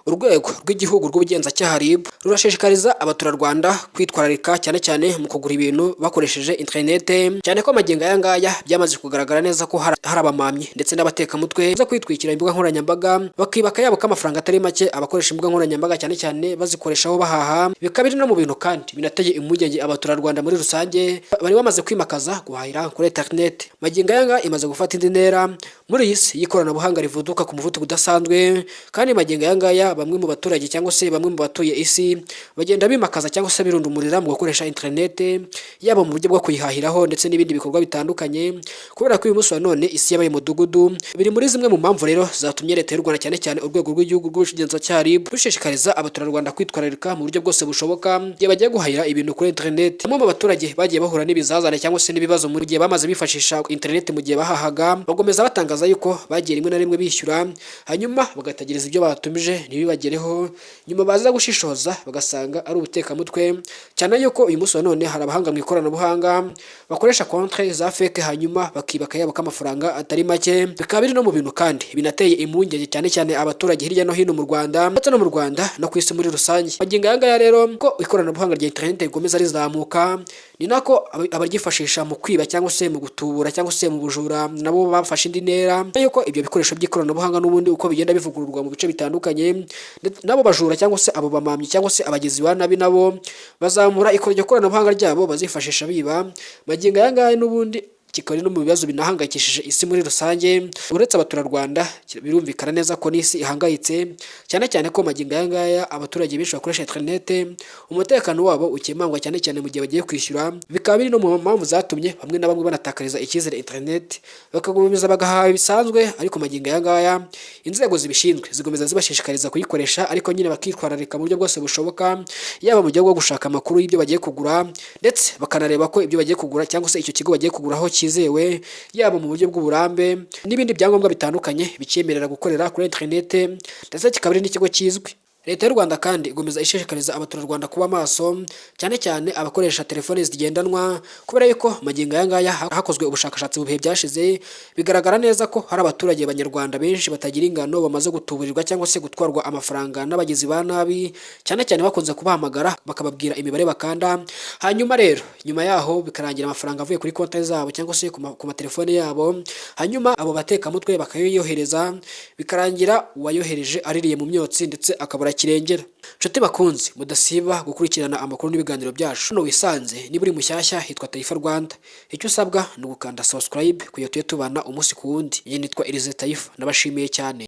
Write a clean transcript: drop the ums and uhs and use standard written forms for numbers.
Urwego rw'igihugu rw'ubugenzacyaha RIB rurashishikariza abaturarwanda kwitwararika cyane cyane mu kugura ibintu bakoresheje internet, cyane ko magingo aya ngaya byamaze kugaragara neza ko hari abamamyi ndetse n'abatekamutwe zo kwitwikira imbuga nkoranyambaga bakibaka yabo k'amafaranga atari make abakoresha imbuga nkoranyambaga cyane cyane bazikoreshaho bahaha. Bikaba biri no mu bintu kandi binateye impungenge abaturarwanda muri rusange bari bamaze kwimakaza guhahira kuri internet. Magingo aya ngaya imaze gufata indi ntera muri iyi si y'ikoranabuhanga rivuduka ku muvuduko udasanzwe, kandi magingo aya ngaya bamwe mu baturage cyangwa se bamwe mu batuye isi bagenda bimakaza cyangwa se birundumurira mu gukoresha internet, yaba mu buryo bwo kuyihahiraho ndetse n'ibindi bikorwa bitandukanye, kubera ko uyu munsi wa none isi yabaye umudugudu. Biri muri zimwe mu mpamvu rero zatumye leta y'u Rwanda cyane cyane urwego rw'igihugu rw'ubugenzacyaha RIB rushishikariza abaturarwanda kwitwararika mu buryo bwose bushoboka igihe bagiye guhahira ibintu kuri internet. Bamwe mu baturage bagiye bahura n'ibizazane cyangwa se n'ibibazo mu gihe bamaze bifashisha internet mu gihe bahahaga, bagomeza batangaza yuko bagiye rimwe na rimwe bishyura hanyuma bagategereza ibyo batumije ntibibagereho, nyuma baza gushishoza bagasanga ari ubutekamutwe, cyane yuko uyu munsi wa none hari abahanga mu ikoranabuhanga bakoresha kontre za fake hanyuma bakibaka yabo k'amafaranga atari make. Bikaba biri no mu bintu kandi binateye impungenge cyane cyane abaturage hirya no hino mu Rwanda ndetse no mu Rwanda no ku isi muri rusange. Magingo aya ngaya rero ko ikoranabuhanga rya internet rikomeza rizamuka, ni nako abaryifashisha mu kwiba cyangwa se mu gutubura cyangwa se mu bujura nabo bafashe indi ntera, yuko ibyo bikoresho by'ikoranabuhanga n'ubundi uko bigenda bivugururwa mu bice bitandukanye, nabo bajura cyangwa se abo bamamyi cyangwa se abagizi ba nabi nabo bazamura iryo koranabuhanga ryabo bazifashisha biba. Magingo aya ngaya n'ubundi kikaba no mu bibazo binahangayikishije isi muri rusange. Uretse abaturarwanda birumvikana neza ko n'isi ihangayitse, cyane cyane ko magingo aya ngaya abaturage benshi bakoresha internet umutekano wabo ukemangwa cyane cyane mu gihe bagiye kwishyura. Bikaba biri no mu mpamvu zatumye bamwe na bamwe banatakariza icyizere internet bakagumiza bagahaha bisanzwe, ariko magingo aya ngaya inzego zibishinzwe zigomeza zibashishikariza kuyikoresha, ariko nyine bakitwararika mu buryo bwose bushoboka, yaba mu buryo bwo gushaka amakuru y'ibyo bagiye kugura ndetse bakanareba ko ibyo bagiye kugura cyangwa se icyo kigo bagiye kuguraho kizewe, yaba mu buryo bw'uburambe n'ibindi byangombwa bitandukanye bicyemerera gukorera kuri internet, ndetse kikaba ari n'ikigo kizwi. Leta y'u Rwanda kandi igomeza ishishikariza abaturarwanda kuba maso, cyane cyane abakoresha telefone zigendanwa, kubera yuko magingo aya ngaya hakozwe ubushakashatsi mu bihe byashize bigaragara neza ko hari abaturage b'Abanyarwanda benshi batagira ingano bamaze gutuburirwa cyangwa se gutwarwa amafaranga n'abagizi ba nabi, cyane cyane bakunze kubahamagara bakababwira imibare bakanda, hanyuma rero nyuma yaho bikarangira amafaranga avuye kuri konti zabo cyangwa se ku matelefone yabo, hanyuma abo batekamutwe bakayohereza bikarangira uwayohereje aririye mu myotsi ndetse akabura kirengera. Nshuti bakunzi, mudasiba gukurikirana amakuru n'ibiganiro byacu. Hano wisanze niba uri mushyashya hitwa Taifa Rwanda, icyo usabwa ni ugukanda subscribe kugira tujye tubana umunsi ku wundi. Njye nitwa Elize Taifa, nabashimiye cyane.